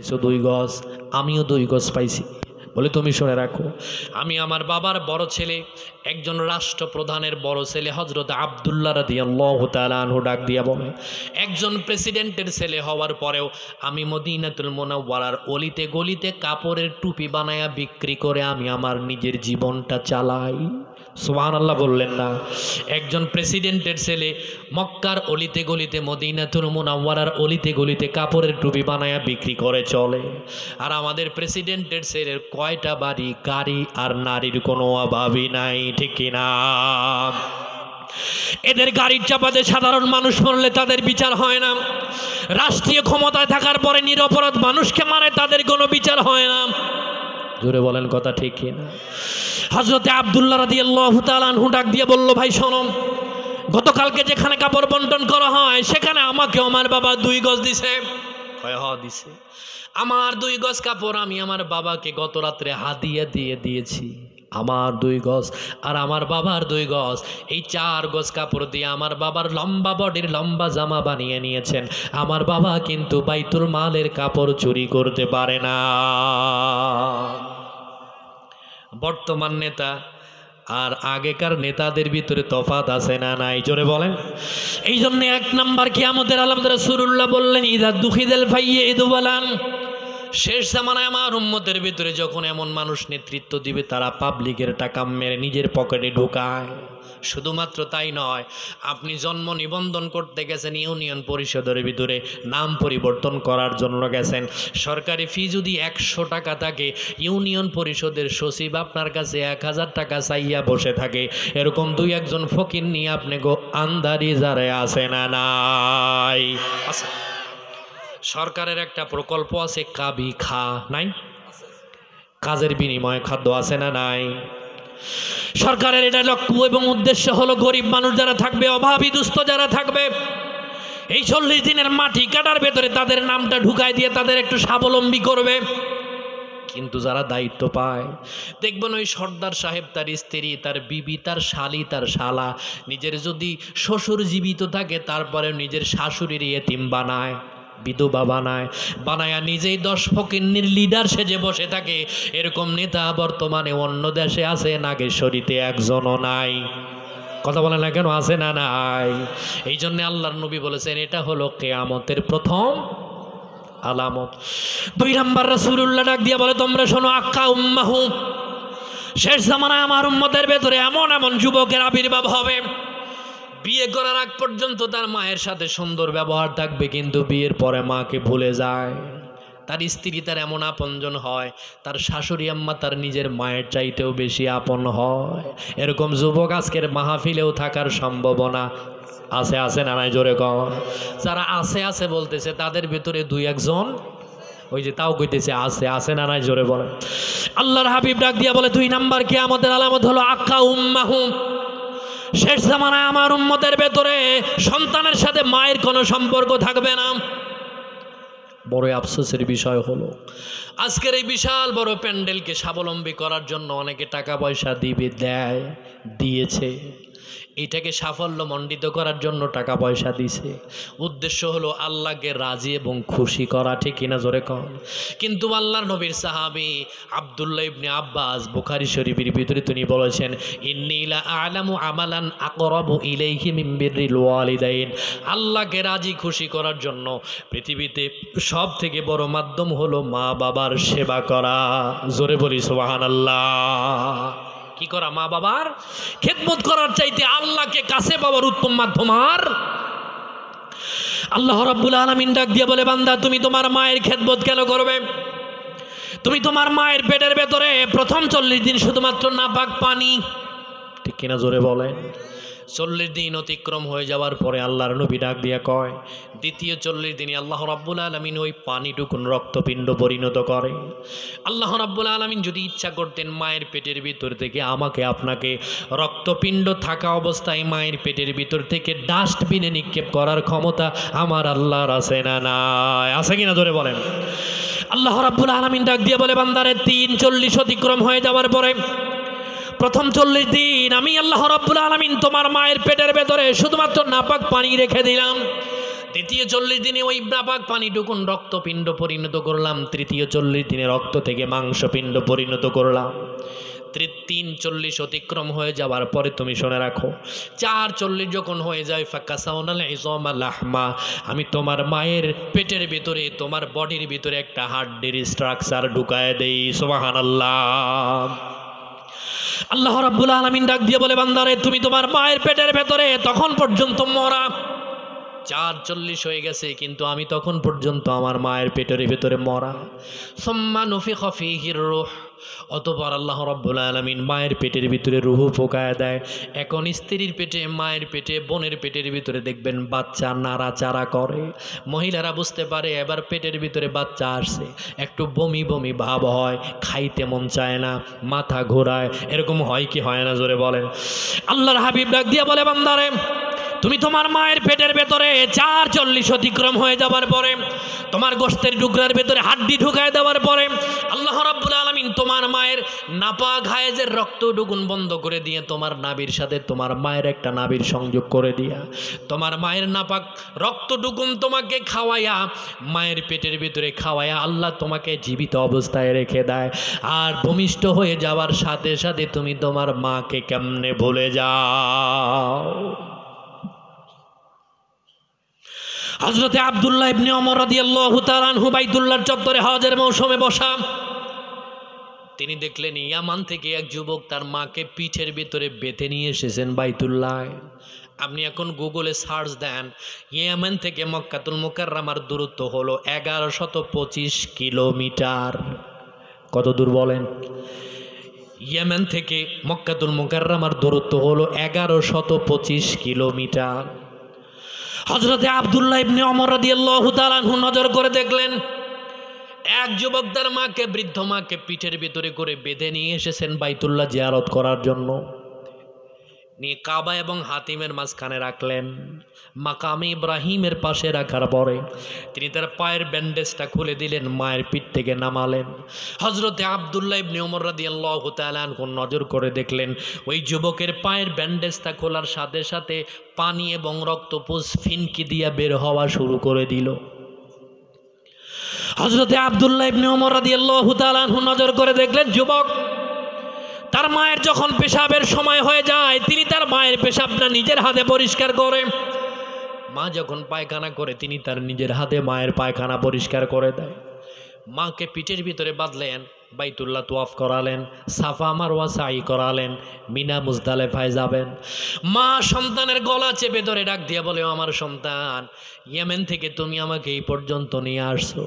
2 গজ, আমিও 2 গজ পাইছি। বলে তুমি শুনে রাখো, আমি আমার বাবার বড় ছেলে, একজন রাষ্ট্রপ্রধানের বড় ছেলে হযরত আব্দুল্লাহ রাদিয়াল্লাহু তাআলা আনহু ডাক দিয়া বলে, একজন প্রেসিডেন্টের ছেলে হওয়ার পরেও আমি মদিনাতুল মুনাওয়ারার অলিতে গলিতে কাপড়ের টুপি বানায়া বিক্রি করে আমি আমার নিজের জীবনটা চালাই। সুবহানাল্লাহ বললেন না? একজন প্রেসিডেন্টের ছেলে মক্কার অলিতে গলিতে মদিনাতুল মুনাওয়ারার অলিতে গলিতে কাপড়ের টুপি বানায়া বিক্রি করে চলে। আর আমাদের প্রেসিডেন্টের ছেলের কয়টা বাড়ি, গাড়ি আর নারীর কোনো অভাবই নাই, ঠিক কিনা? এদের গাড়ির চাপাতে সাধারণ মানুষ মরলে তাদের বিচার হয় না, রাষ্ট্রীয় ক্ষমতায় থাকার পরে নিরপরাধ মানুষকে মারে তাদের কোনো বিচার হয় না। জোরে বলেন কথা ঠিক কিনা? হযরতে আব্দুল্লাহ রাদিয়াল্লাহু তাআলা আনহু ডাক দিয়ে বলল, ভাই শোনো, গতকালকে যেখানে কাপড় বন্টন করা হয় সেখানে আমাকে আমার বাবা 2 গজ দিছে। দিছে। আমার 2 গজ কাপড় আমি আমার বাবাকে গত রাত্রে হাদিয়া দিয়ে দিয়েছি। আমার 2 গজ আর আমার বাবার 2 গজ, এই 4 গজ কাপড় দিয়ে আমার বাবার লম্বা বডির লম্বা জামা বানিয়ে নিয়েছেন। আমার বাবা কিন্তু বাইতুল মালের কাপড় চুরি করতে পারে না। বর্তমান নেতা আর আগেকার নেতাদের ভিতরে তফাৎ আছে না নাই? জোরে বলেন। এই জন্য 1 নাম্বার কিয়ামতের আলামত রাসূলুল্লাহ বললেন, ইযা দুখিদাল ফাইয়িদু বালান, শেষ জামানায় আমার উম্মতের ভিতরে যখন এমন মানুষ নেতৃত্ব দিবে তারা পাবলিকের টাকা মেরে নিজের পকেটে ঢোকায়। শুধুমাত্র তাই নয়, আপনি জন্ম নিবন্ধন করতে গেছেন ইউনিয়ন পরিষদের ভিতরে, নাম পরিবর্তন করার জন্য গেছেন, সরকারি ফি যদি 100 টাকা থাকে, ইউনিয়ন পরিষদের সচিব আপনার কাছে 1000 টাকা চাইয়া বসে থাকে। এরকম 2-1 জন ফকির নিয়ে আপনি আন্দারি যারে আছে না নাই? আছে। সরকারের একটা প্রকল্প আছে কাবি খা, নাই? কাজের বিনিময়ে খাদ্য আছে না নাই? সরকারের এটা লক্ষ্য এবং উদ্দেশ্য হলো গরিব মানুষ যারা থাকবে, অভাবী দুস্থ যারা থাকবে, এই 40 দিনের মাটি কাটার ভেতরে তাদের নামটা ঢুকায় দিয়ে তাদের একটু স্বাবলম্বী করবে। কিন্তু যারা দায়িত্ব পায়, দেখবেন ওই সর্দার সাহেব, তার স্ত্রী, তার বিবি, তার শালি, তার শালা, নিজের যদি শ্বশুর জীবিত থাকে তারপরে নিজের শাশুড়ির এতিম বানায়, বিধবা বানায়া নিজেই 10 ফকিন্নির লিডার সেজে বসে থাকে। এরকম নেতা বর্তমানে অন্য দেশে আছে, নাগেশ্বরীতে একজনও নাই। কথা বলে না কেন? আছে না নাই? এই জন্য আল্লাহর নবী বলেছেন এটা হলো কিয়ামতের প্রথম আলামত। 2 নাম্বার রাসূলুল্লাহ ডাক দিয়ে বলে, তোমরা শোনো, আক্কা উম্মাহু, শেষ জামানায় আমার উম্মতের ভেতরে এমন এমন যুবকের আবির্ভাব হবে, বিয়ে করার আগ পর্যন্ত তার মায়ের সাথে সুন্দর ব্যবহার থাকবে, কিন্তু বিয়ের পরে মাকে ভুলে যায়। তার স্ত্রী তার এমন আপনজন হয়, তার শাশুড়ি আম্মা তার নিজের মায়ের চাইতেও বেশি আপন হয়। এরকম যুবক আজকের মাহফিলেও থাকার সম্ভাবনা আছে। আছে না নাই? জোরে কম। যারা আছে বলতেছে তাদের ভিতরে 2-1 জন ওই যে তাও কইতেছে আছে। আছে না নাই? জোরে বলে। আল্লাহর হাবিব ডাক দিয়া বলে, 2 নাম্বার কিয়ামতের আলামত হলো আক্কা উম্মাহু, শেষ জামানায় আমার উম্মতের ভেতরে সন্তানের সাথে মায়ের কোনো সম্পর্ক থাকবে না। বড় আফসোসের বিষয় হলো আজকের এই বিশাল বড় প্যান্ডেলকে স্বাবলম্বী করার জন্য অনেকে টাকা পয়সা দিয়েছে, এটাকে সাফল্য মণ্ডিত করার জন্য টাকা পয়সা দিছে। উদ্দেশ্য হলো আল্লাহকে রাজি এবং খুশি করা, ঠিক কিনা? জোরে কন। কিন্তু আল্লাহর নবীর সাহাবী আব্দুল্লাহ ইবনে আব্বাস বুখারী শরীফের ভিতরে তিনি বলেছেন, ইন্নী লা আ'লামু আমালান আকরাবু ইলাইহি মিন বিররিল ওয়ালিদাইন, আল্লাহকে রাজি খুশি করার জন্য পৃথিবীতে সব থেকে বড় মাধ্যম হলো মা বাবার সেবা করা। জোরে বলি সুবহানাল্লাহ। কি করা? মা বাবার খেদমত করার চাইতে আল্লাহকে কাছে পাওয়ার উত্তম মাধ্যম আর? আল্লাহ রাব্বুল আলামিন ডাক দিয়ে বলে, বান্দা তুমি তোমার মায়ের খেদমত কেন করবে? তুমি তোমার মায়ের পেটের ভেতরে প্রথম 40 দিন শুধুমাত্র নাপাক পানি, ঠিক কিনা? জোরে বলেন। 40 দিন অতিক্রম হয়ে যাওয়ার পরে আল্লাহর নবী ডাক দিয়া কয়, দ্বিতীয় 40 দিনে আল্লাহ রাব্বুল আলামিন ওই পানিটুকুন রক্তপিণ্ড পরিণত করে। আল্লাহ রাব্বুল আলামিন যদি ইচ্ছা করতেন মায়ের পেটের ভিতর থেকে আমাকে আপনাকে রক্তপিণ্ড থাকা অবস্থায় মায়ের পেটের ভিতর থেকে ডাস্টবিনে নিক্ষেপ করার ক্ষমতা আমার আল্লাহর আছে না নাই? আছে কিনা? ধরে বলেন। আল্লাহ রাব্বুল আলামিন ডাক দিয়ে বলে, বান্দারে 40 অতিক্রম হয়ে যাওয়ার পরে প্রথম 40 দিন আমি আল্লাহ রাব্বুল আলামিন তোমার মায়ের পেটের ভেতরে শুধুমাত্র নাপাক পানি রেখে দিলাম। দ্বিতীয় 40 দিনে ওই নাপাক পানিটুকুন রক্তপিণ্ড পরিণত করলাম, তৃতীয় 40 দিনে রক্ত থেকে মাংসপিণ্ড পরিণত করলাম। 40 অতিক্রম হয়ে যাওয়ার পরে তুমি শুনে রাখো, 40 যখন হয়ে যায় ফাকাসাউনাল ইযামা লাহমা, আমি তোমার মায়ের পেটের ভিতরে, তোমার বডির ভিতরে একটা হাড্ডির স্ট্রাকচার ঢুকায় দেই। সুবহানাল্লাহ। আল্লাহ রাব্বুল আলামিন ডাক দিয়ে বলে, বান্দারে তুমি তোমার মায়ের পেটের ভেতরে তখন পর্যন্ত মরা, 40 হয়ে গেছে কিন্তু আমি তখন পর্যন্ত আমার মায়ের পেটের ভেতরে মরা। সুম্মা নুফিখা ফীহির রূহ, অতঃপর আল্লাহ রাব্বুল আলামিন মায়ের পেটের ভিতরে রূহ ফোকায় দেয়। এখন স্ত্রীর পেটে, মায়ের পেটে, বোনের পেটের ভিতরে দেখবেন বাচ্চা নাড়াচাড়া করে। মহিলারা বুঝতে পারে এবার পেটের ভিতরে বাচ্চা আসছে, একটু বমি বমি ভাব হয়, খাইতে মন চায় না, মাথা ঘোরায়, এরকম হয় কি হয় না জোরে বলেন। আল্লাহর হাবিব ডাক দিয়ে বলে, বান্দারে তুমি তোমার মায়ের পেটের ভেতরে 40 অতিক্রম হয়ে যাবার পরে, তোমার গোশতের টুকরার ভেতরে হাড্ডি ঢুকায় দেওয়ার পরে আল্লাহ রাব্বুল আলামিন তোমার মায়ের নাপাক হায়েজের রক্তটুকুন বন্ধ করে দিয়ে তোমার নাভির সাথে তোমার মায়ের একটা নাভির সংযোগ করে দিয়া তোমার মায়ের নাপাক রক্তটুকুন তোমাকে খাওয়াইয়া, মায়ের পেটের ভিতরে খাওয়াইয়া আল্লাহ তোমাকে জীবিত অবস্থায় রেখে দেয়। আর ভূমিষ্ঠ হয়ে যাওয়ার সাথে সাথে তুমি তোমার মাকে কেমনে ভুলে যাও। হযরতে আব্দুল্লাহ ইবনে ওমর রাদিয়াল্লাহু তাআলা আনহু বাইতুল্লাহর চত্বরে হজের মৌসুমে বসা, তিনি দেখলেন ইয়ামান থেকে এক যুবক তার মাকে পিঠের ভিতরে বেঁধে নিয়ে এসেছেন বাইতুল্লাহ। আপনি এখন গুগলে সার্চ দেন, ইয়ামান থেকে মক্কাতুল মুকাররমার দূরত্ব হলো 1125 কিলোমিটার। কত দূর বলেন? ইয়েমেন থেকে মক্কাতুল মুকাররমার দূরত্ব হলো 1125 কিলোমিটার। হযরতে আব্দুল্লাহ ইবনে ওমর রাদিয়াল্লাহু তাআলা আনহু নজর করে দেখলেন এক যুবক তার মাকে, বৃদ্ধ মাকে পিঠের ভিতরে করে বেঁধে নিয়ে এসেছেন বাইতুল্লাহ জিয়ারত করার জন্য। নিয়ে কাবা এবং হাতিমের মাঝখানে রাখলেন, মাকামে ইব্রাহিমের পাশে রাখার পরে তিনি তার পায়ের ব্যান্ডেজটা খুলে দিলেন, মায়ের পিঠ থেকে নামালেন। হযরতে আব্দুল্লাহ ইবনে ওমর রাদিয়াল্লাহু তাআলা আনহু নজর করে দেখলেন ওই যুবকের পায়ের ব্যান্ডেজটা খোলার সাথে সাথে পানি এবং রক্তপুঞ্জ ফিনকি দিয়া বের হওয়া শুরু করে দিল। হযরতে আব্দুল্লাহ ইবনে ওমর রাদিয়াল্লাহু তাআলা আনহু নজর করে দেখলেন যুবক তার মায়ের যখন পেশাবের সময় হয়ে যায় তিনি তার মায়ের পেশাবটা নিজের হাতে পরিষ্কার করে। মা যখন পায়খানা করে তিনি তার নিজের হাতে মায়ের পায়খানা পরিষ্কার করে দেয়। মাকে পিঠের ভিতরে বাঁধলেন, বাইতুল্লাহ তোয়াফ করালেন, সাফা মারওয়া সাই করালেন, মিনা মুজদালেফায় যাবেন। মা সন্তানের গলা চেপে ধরে ডাক দিয়ে বলে, আমার সন্তান, ইয়েমেন থেকে তুমি আমাকে এই পর্যন্ত নিয়ে আসছো,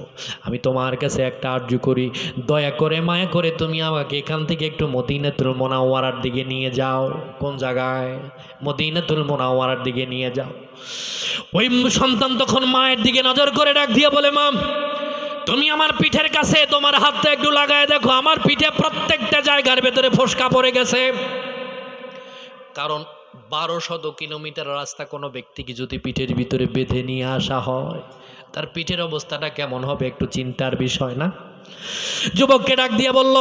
আমি তোমার কাছে একটা আরজু করি, দয়া করে মায়া করে তুমি আমাকে এখান থেকে একটু মদিনাতুল মুনাওয়ারার দিকে নিয়ে যাও। কোন জায়গায়? মদিনাতুল মুনাওয়ারার দিকে নিয়ে যাও। ওই সন্তান তখন মায়ের দিকে নজর করে ডাক দিয়ে বলে, মা তুমি আমার পিঠের কাছে তোমার হাতটা একটু লাগায় দেখো, আমার পিঠে প্রত্যেকটা জায়গার ভেতরে ফোসকা পড়ে গেছে। কারণ 1200 কিলোমিটার রাস্তা কোনো ব্যক্তিকে যদি পিঠের ভিতরে বেঁধে নিয়ে আসা হয় তার পিঠের অবস্থাটা কেমন হবে, একটু চিন্তার বিষয় না? যুবককে ডাক দিয়ে বলল,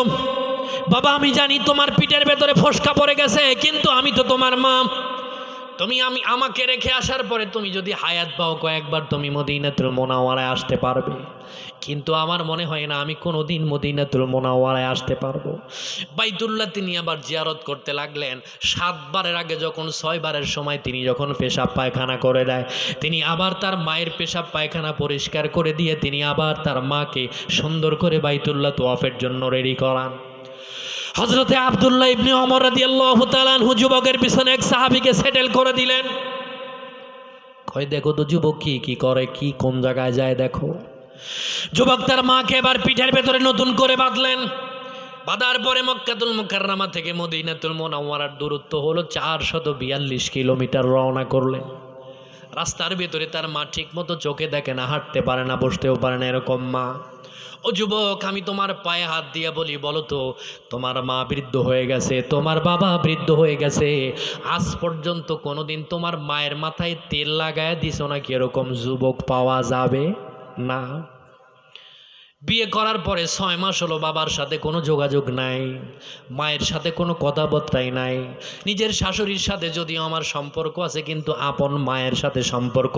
বাবা আমি জানি তোমার পিঠের ভেতরে ফোসকা পড়ে গেছে, কিন্তু আমি তো তোমার মা, তুমি আমাকে রেখে আসার পরে তুমি যদি হায়াত পাও কয়েকবার তুমি মদিনাতুল মুনাওয়ারায় আসতে পারবে, কিন্তু আমার মনে হয় না আমি কোনোদিন মদিনাতুল মুনাওয়ারায় আসতে পারবো। বাইতুল্লাহ তিনি আবার জিয়ারত করতে লাগলেন। 7 বারের আগে যখন 6 বারের সময় তিনি যখন পেশাব পায়খানা করে দেয়, তিনি আবার তার মায়ের পেশাব পায়খানা পরিষ্কার করে দিয়ে তিনি আবার তার মাকে সুন্দর করে বাইতুল্লাহ তোয়াফের জন্য রেডি করান। হযরতে আব্দুল্লাহ ইবনে ওমর রাদিয়াল্লাহু তাআলা আনহু যুবকের পিছনে এক সাহাবীকে সেটেল করে দিলেন। কই দেখো তো যুবক কি করে, কি কোন জায়গায় যায় দেখো। যুবক তার মাকে এবার পিঠের ভেতরে নতুন করে বাঁধলেন। বাঁধার পরে মক্কাতুল মুকাররমা থেকে মদিনাতুল মুনাওয়ারার দূরত্ব হলো 442 কিলোমিটার। রওনা করলেন। রাস্তার ভেতরে তার মা ঠিক মতো চোখে দেখে না, হাঁটতে পারে না, বসতেও পারে না, এরকম মা। ও যুবক, আমি তোমার পায়ে হাত দিয়ে বলি, বলো তো তোমার মা বৃদ্ধ হয়ে গেছে, তোমার বাবা বৃদ্ধ হয়ে গেছে, আজ পর্যন্ত কোনোদিন তোমার মায়ের মাথায় তেল লাগায় দিছো নাকি? এরকম যুবক পাওয়া যাবে না। বিয়ে করার পরে 6 মাস হলো বাবার সাথে কোনো যোগাযোগ নাই, মায়ের সাথে কোনো কথাবার্তাই নাই। নিজের শাশুড়ির সাথে যদিও আমার সম্পর্ক আছে, কিন্তু আপন মায়ের সাথে সম্পর্ক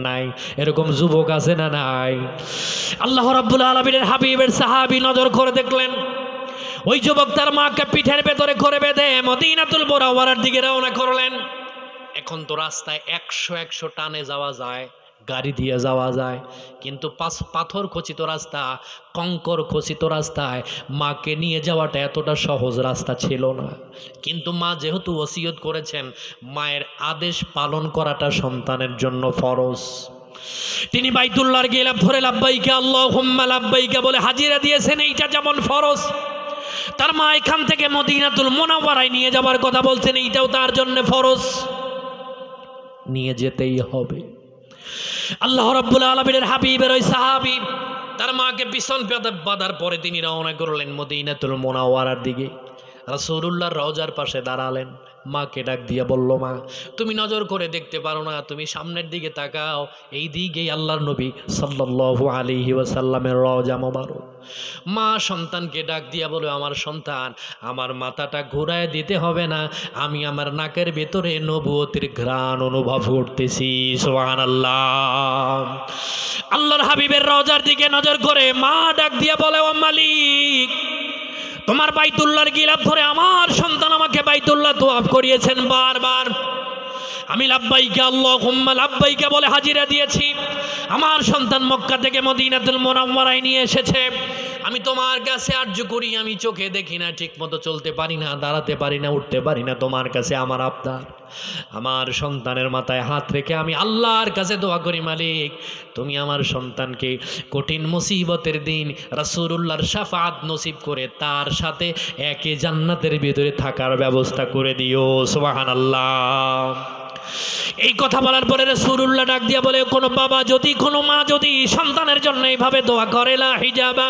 নাই? এরকম যুবক আছে না নাই? আল্লাহ রাব্বুল আলামিনের হাবিবের সাহাবী নজর করে দেখলেন ওই যুবক তার মাকে পিঠের ভেতরে করে বেঁধে মদিনাতুল মুনাওয়ারার দিকে রওনা করলেন। এখন তো রাস্তায় 100 টানে যাওয়া যায়, গাড়ি দিয়ে যাওয়া যায়, কিন্তু পাথর খচিত রাস্তা, কঙ্কর খচিত রাস্তায় মাকে নিয়ে যাওয়াটা এতটা সহজ রাস্তা ছিল না। কিন্তু মা যেহেতু ওসিয়ত করেছেন, মায়ের আদেশ পালন করাটা সন্তানের জন্য ফরজ। তিনি বাইতুল্লাহর গিলাফ ধরে লাব্বাইকা আল্লাহুম্মা লাব্বাইকা বলে হাজিরা দিয়েছেন, এইটা যেমন ফরজ, তার মা এখান থেকে মদিনাতুল মুনাওয়ারায় নিয়ে যাবার কথা বলছেন, এইটাও তার জন্য ফরজ, নিয়ে যেতেই হবে। আল্লাহ রাব্বুল আলামিনের হাবিবের ওই সাহাবী তার মাকে পিছন বাঁধার পরে তিনি রওনা করলেন মদিনাতুল মুনাওয়ারার দিকে। রাসূলুল্লাহর রওজার পাশে দাঁড়ালেন, মাকে ডাক দিয়ে বলল, মা তুমি নজর করে দেখতে পারো না? তুমি সামনের দিকে তাকাও, এই দিকেই আল্লাহর নবী সাল্লাল্লাহু আলাইহি ওয়াসাল্লামের রওজা মোবারক। মা সন্তানকে ডাক দিয়া বলে, আমার সন্তান, আমার মাথাটা ঘুরায় দিতে হবে না, আমি আমার নাকের ভেতরে নবুয়তের ঘ্রাণ অনুভব করতেছি। সুবহানাল্লাহ। আল্লাহর হাবিবের রওজার দিকে নজর করে মা ডাক দিয়া বলে, ও মালিক, তোমার বাইতুল্লাহর গিলাফ ধরে আমার সন্তান আমাকে বাইতুল্লাহ তোয়াফ করিয়েছেন বারবার, আমি লাব্বাইকা আল্লাহুম্মা লাব্বাইকা বলে হাজিরা দিয়েছি। আমার সন্তান মক্কা থেকে মদিনাতুল মুনাওয়ারায় নিয়ে এসেছে, আমি তোমার কাছে আরজু করি, আমি চোখে দেখি না, ঠিক মতো চলতে পারি না, দাঁড়াতে পারি না, উঠতে পারি না, তোমার কাছে আমার আবদার, আমার সন্তানের মাথায় হাত রেখে আমি আল্লাহর কাছে দোয়া করি, মালিক তুমি আমার সন্তানকে কঠিন মুসিবতের দিন রাসূলুল্লাহর শাফাআত নসিব করে তার সাথে একে জান্নাতের ভিতরে থাকার ব্যবস্থা করে দিও। সুবহানাল্লাহ। এই কথা বলার পরে রাসূলুল্লাহ ডাক দিয়া বলে, কোনো বাবা যদি, কোনো মা যদি সন্তানের জন্য এইভাবে দোয়া করে, লা হিজাবা